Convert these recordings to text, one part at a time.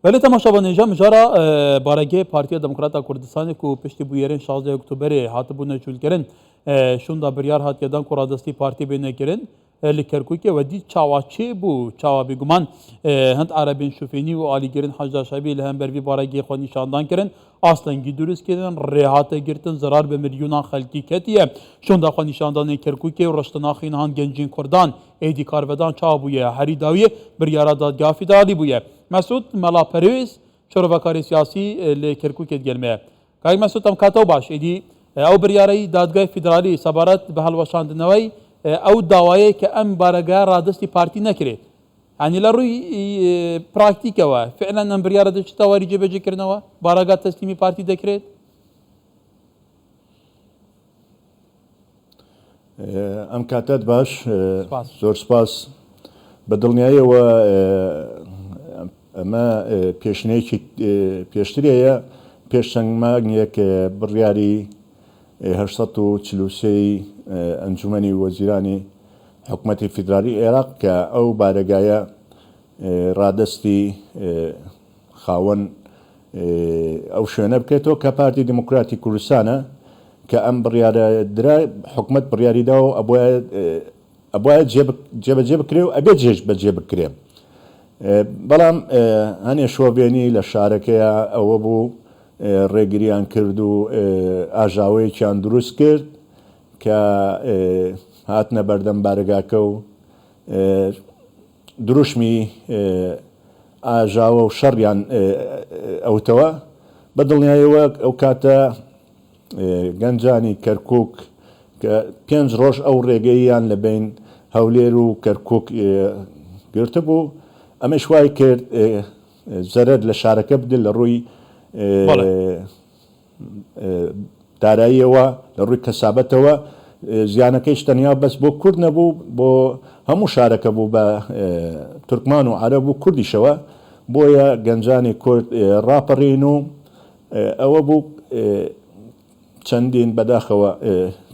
ولی تماشا نجام جرا بارگه پارتی دموکرات کردستان کو پشتی بویرین 16 اکتبر هاتبون چول کرن شوندا بریار هات یدان کورادستی پارتی بینه کرن لکرکوکی و دی چاواچی بو چاوا بیگمان هند عربین شوفینی و علی گرین حجدا شبی لهم بروی بارگه خو نشاندان کرن اصلا گیدروس کردن رهات گرتن zarar به میلیون خلکی کتیه شوندا خو نشاندان کرکوکی و رشتناخین هان گنجین کردان ایدی کارودان چاوا بویه هری داویه بریارا دادگاه فدالی بویه مسعود ملاپرویز شروعکاری سیاسی لکرکوکت gelmeye. Kay Mesut am kataw baş edi ew biryarayî dadgehê federalî sebaret bi helweşandinewê ew dawayê ke em barega radistî partî nekirê. Yani li rûyî praktîk e fi'len em biryara di çi tawarî cêbecêkirine barega teslîmî partî dekirêt? Em katet baş zor spas bi dڵniyayî ئەمە پێشنەیەکی پێشترەیە پێشچەنگمانێک بڕیاری 843 ئەنجومەنی وەزیرانی حکوومەتی فیدرالی عێراق کە ئەو بارەگایە ڕادستی خاوەن ئەو شوێنە بکرێتەوە کە پارتی دموکراتی کوردستانە کە ئەم بڕیارە درا حکوومەت بڕیاریدا و ئەبواە جێبەجێ بکرێ و ئەبێ جێش بەجێ بکرێ بەڵام هەنێ شۆبێنی لە شارەکەیە ئەوە بوو ڕێگریان کرد و ئاژاوەیەکیان دروست کرد کە هاتنە بەردەم بارگاکە و دروشمی ئاژاوە و شەڕیان ئەوتەوە بە دڵنیاییەوە ئەو کاتە گەنجانی کەرکووک کە 5 ڕۆژ ئەو ڕێگەیان لە بین هەولێر و کەرکووک گرتە بوو ئەمەش وای کرد زەرەر لە شارەکە بدل لە ڕووی داراییەوە لە ڕووی کەسابەتەوە زیانەکەیش تەنیا بەس بۆ کورد نەبوو بۆ هەموو شارەکە بوو بە تورکمان و عەرەب و کوردیشەوە بۆیە گەنجانی کورد ڕاپەڕین و ئەوە بوو چەندین بەداخەوە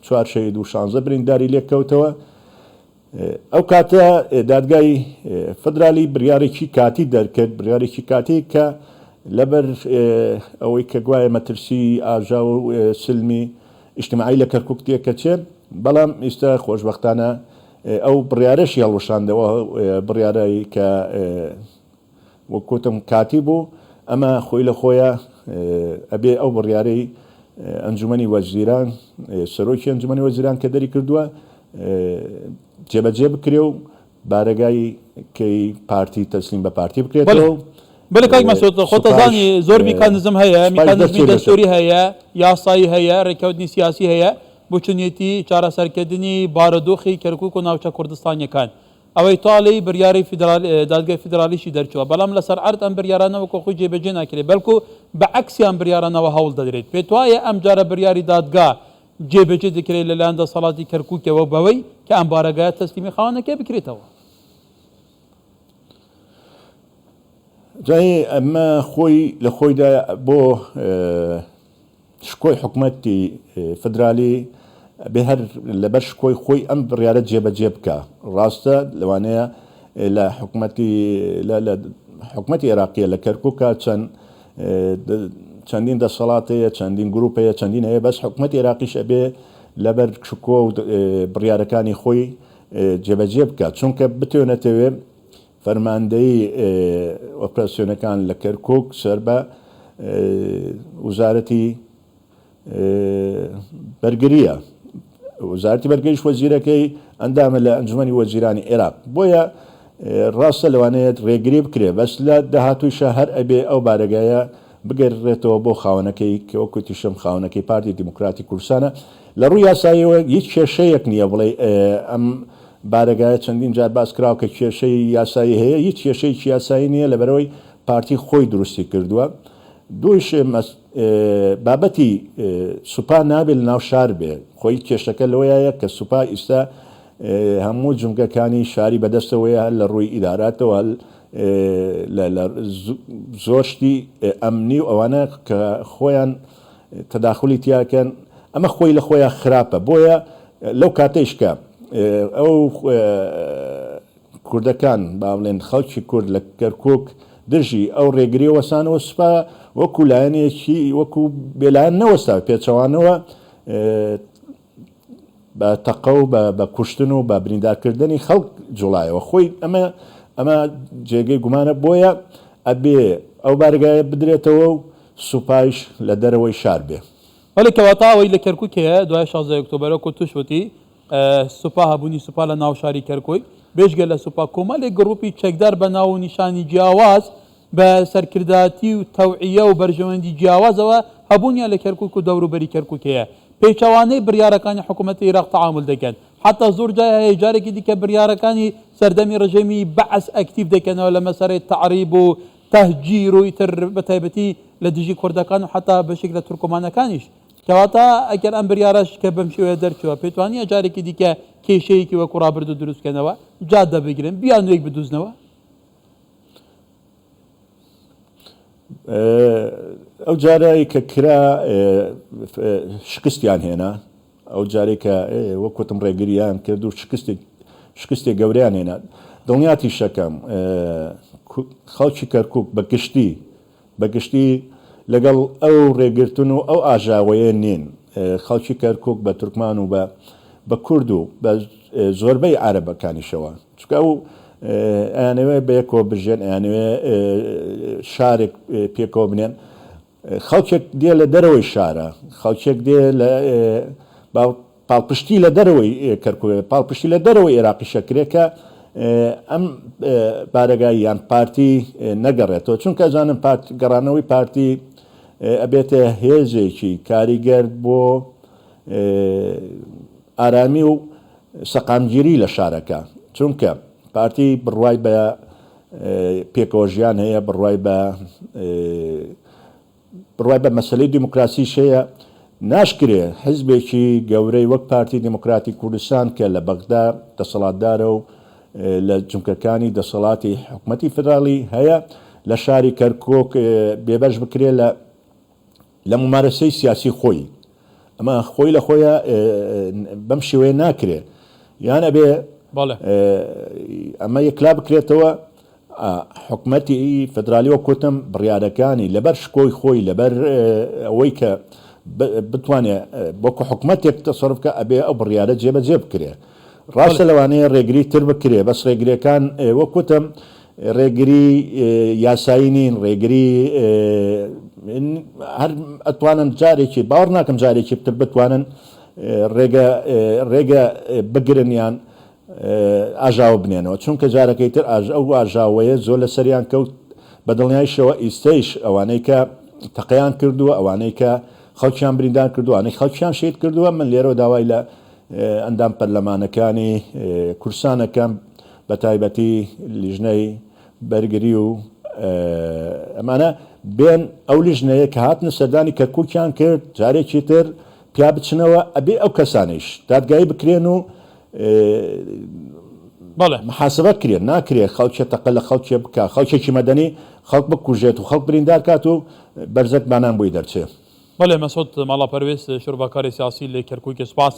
4 شەهید و 16 برینداری لێککەوتەوە ئەو کاتە دادگای فدرالی بریارێکی کاتی دەرکرد بریارێکی کاتی کە لەبەر ئەوەی کە گوایە مەترسی ئاژا و سلمی ئیجتیماعی لە کەرکووک تێکەچێت بەڵام ئێستا خۆشبەختانە ئەو بڕیارەشی هەڵوەشاندەوە بڕیارایی کە وەکوتم کاتی بوو ئەمە خۆی لە خۆیە ئەبێ ئەو بڕیارەی ئەنجومەنی وەزیران سەرۆکی ئەنجومەنی وەزیران کە دەری کردووە جێبەجێ بکرێ و بارگای کەی پارتی تەسلیم بە پارتی بکرێتەوە بەڵێ کاک مەسعود خۆتەزانی زۆر میکانیزم هەیە میکانیزمی دەستوری هەیە یاسایی هەیە ڕێکەوتنی سیاسی هەیە بۆ چونێتی چارەسەرکردنی بارودۆخی کەرکووک و ناوچە کوردستانیەکان ئەوەی تاڵی بریاری دادگای فیدرالیشی دەرچووە بەڵام لەسەر عەرد ئەم بریارانەوە کە خۆی جێبەجێ ناکرێت بەڵکو بە عەکسیان بریارانەوە هەوڵ دەدرێت پێت وایە ئەم جارە بریاری دادگا جێبەجێ دەکرێت لەلایەن دەسەڵاتی کەرکووکەوە بەوەی کە ئەم بارەگایە تەسلیمی خاوەنەکە بکرێتەوە جای ئەمە خۆی لە خۆیدا بۆ شکۆی حکوومەتی فدرالی بێ هەر لەبەر شکۆی خۆی ئەم بڕیارە جێبەجێ بکە ڕاستە لەوانەیە لە حکوومەتی عێراقیە لە کەرکووکە چەندین دەسەڵاتەیە چەندین گروپەیە چەندین هەیە بەس حکوومەتی عێراقیش ئەبێ لەبەر شکۆ و بڕیارەکانی خۆی جێبەجێ بکات چونکە بتوێنێتەوێ فەرماندەی ئۆپراسیۆنەکان لە کەرکووک سەر بە وزارەتی بەرگریە وزارەتی بەرگریش وەزیرەکەی ئەندامە لە ئەنجومەنی وەزیرانی عێراق بۆیە ڕاستە لەوانەیە ڕێگری بکرێ بەس لە داهاتوویشە هەر ئەبێ ئەو بارەگایە بگەڕێتەوە بۆ خاوەنەکەی کە وەکوتیشم خاوەنەکەی پارتی دموکراتی کوردستانە لە ڕووی یاساییەوە هیچ کێشەیەک نییە بڵێ ئەم بارەگایە چەندین جار باس کراوە کە کێشەی یاسایی هەیە هیچ کێشەیەکی یاسایی نییە لەبەرەوەی پارتی خۆی دروستی کردووە دویش بابەتی سوپا نابێت لە ناو شار بێ خۆی کێشەکە لەوەیە کە سوپا ئێستا هەموو جمگەکانی شاری بەدەستەوەیە لە ڕووی ئیداراتەوە زۆر شتی ئەمنی و ئەوانە کە خۆیان تەداخلی تیاکەن ئەمە خۆی لە خۆیان خراپە بۆیە لەو کاتەیشکە ئەو کوردەکان با بڵێن خەڵکی کورد لە کەرکووک دژی ئەو ڕێگری وەسانەوە سوپا وەکو لایەنێکی وەکو بێلایەن نەوەستا پێچەوانەوە بە تەقە و بە کوشتن و بە بریندارکردنی خەڵک جوڵایەوە خۆی ئەمە جێگەی گومانە بۆیە ئەبێ ئەو بارگایە بدرێتەوە و سوپایش لە دەرەوەی شار بێ. ولی کەواتە ئەوەی لە کەرکووکەیە دوای 16 ئۆکتۆبەرەوە توش وتی سوپا هەبوونی سوپا لە ناو شاری کەرکۆی بێژگە لە سوپا کۆمەڵێک گڕوپی چەکدار بە ناو نیشانی جیاواز بە سەرکرداتی و تەوعیە و بەرژەوەندی جیاوازەوە هەبوونیان لە کەرکووک و دەوروبەری کەرکووکەیە پێچەوانەی بریارەکانی حکوومەتی عێراق تەعامل دەکەن حتا زۆر جای هەیە جارێکی دیکە بریارەکانی سەردەمی ڕژێمی بەعەس ئەکتیڤ دەکەنەوە لە مەسەرەی تەعریب و تەهجیر و ئیتر بە تایبەتی لە دژی کوردەکان و حتا بەشێک لە تورکۆمانەکانیش کەواتە ئەگەر ئەم بریارەش کە بەم شێوەیە دەرچووە پێتوانیە جارێکی دیکە کێشەیەکی وەکو ڕابرد و دروستکەنەوە جادە بگرن بیان نوێک بدوزنەوە. ئەو جارایی کە کرا شکستیان هێنا ئەو جارێک کە وەکوتم ڕێگریان کرد و شکستێک گەوریان هێنا دڵنیاتی شەکەم خەڵکی کەرکووک بەگشتی لەگەڵ ئەو ڕێگرتن و ئەو ئاژاوەیە نین خەڵکی کەرکووک بە تورکمان و بە کورد و بە زۆربەی عارەبەکانیشەوە چکە ئەو ئەیانەوێ بەیەکەوە بژێن ئەیانەوێ شارێک پێکەوە بنێن خەڵکێک دێ لە دەرەوەی شارە خەڵکێک دێ لە پاڵپشتی لە دەرەوەی کەرکووک پاڵپشتی لە دەرەوەی عێراقی شەکرێکە ئەم بارگای یان پارتی نەگەڕێتەوە چونکە ئەزانم گەڕانەوەی پارتی ئەبێتە هێزێکی کاریگەر بۆ ئارامی و سەقامگیری لە شارەکە چونکە پارتی بڕوای بە پێکەوە ژیان هەیە بڕوای بە مەسلەی دیموکراسیش هەیە ناشکرێ حزبێکی گەورەی وەک پارتی دیموکراتی کوردستان کە لە بەغدا دەسەڵاتدارە و لە جومکەکانی دەسەڵاتی حکوومەتی فدراڵی هەیە لە شاری کەرکۆک بێبەش بکرێ لە ممارەسەی سیاسی خۆی ئەمە خۆی لە خۆیە بەم شێوەیە ناکرێ یان ئەبێ ئەمە یەکلا بکرێتەوە حکوومەتی فدرالی وە کوتم بڕیارەکانی لەبەر شکۆی خۆی لەبەر ئەوەی کە بتوانێت بۆکو حکوومەتێک تەسەڕفکە ئەبێ ئەو بڕیارە جێبەجێ بکرێ ڕاستە لەوانەیە ڕێگری تر بکرێ بەس ڕێگریەکان وەکوتم ڕێگری یاسایی نین ڕێگری هەر ئەتوانن جارێکی باوەڕ ناکەم جارێکی تر بتوانن ڕێگە بگرنیان ئاژاوە بنێنەوە چونکە جارەکەی تر ئەو ئاژاوەیە زۆر لە سەریان کەوت بە دڵنیایشەوە ئیستەیش ئەوانەی کە تەقەیان کردووە ئەوانەی کە خەڵکیان بریندار کردووە ئەوانەی خەڵکیان شێت کردووە من لێرەوە داوای لە ئەندام پەرلەمانەکانی کورسانەکەم بە تایبەتی لیژنەی بەرگری و ئەمانە بێن ئەو لیژنەیە کە هاتنە سەردانی کەرکووکیان کرد جارێکی تر پیا بچنەوە ئەبێ ئەو کەسانیش دادگایی بکرێن و محاسبە کرێن ناکرێت خەڵکیە تەقە لە خەڵکیە بکە خەڵکێکی مەدەنی خەڵک بکوژێت و خەڵک بریندار کات و بەرزەت بانان بۆی دەرچێت. بەڵێ مەسعود ماڵاپەروێز شوربەکاری سیاسی لە کەرکووک سپاس.